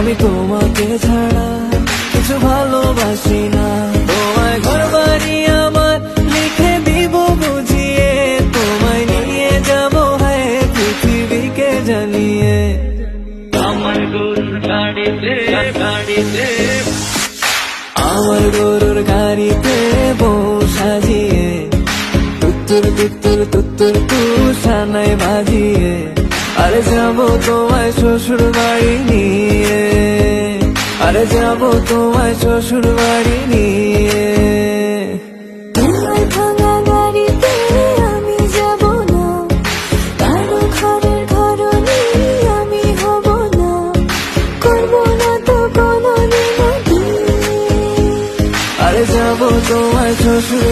আমি তোমাকে ছাড়া কিছু ভালোবাসি না। তোমায় ঘর বাড়ি আমার লিখে দিব বুঝিয়ে, তোমায় নিয়ে যাব হ্যাঁ পৃথিবীকে জানিয়ে। আমার গরুর গাড়িতে গাড়িতে আমার গরুর গাড়িতে বউ সাজিয়ে, তুত্তুর তুত্তুর তুত্তুর তুষানায় বাজিয়ে, আরে যাবো তোমায় শ্বশুর বাড়ি নিয়ে, আরে যাবো তোমায় শ্বশুর বাড়ি নিয়ে। তোমার ভাঙা গাড়িতে আমি যাব না, কারো ঘরের ঘরনি আমি হব না, করব না তো কোনোদিনও বিয়ে। আরে যাবো তোমায় শ্বশুর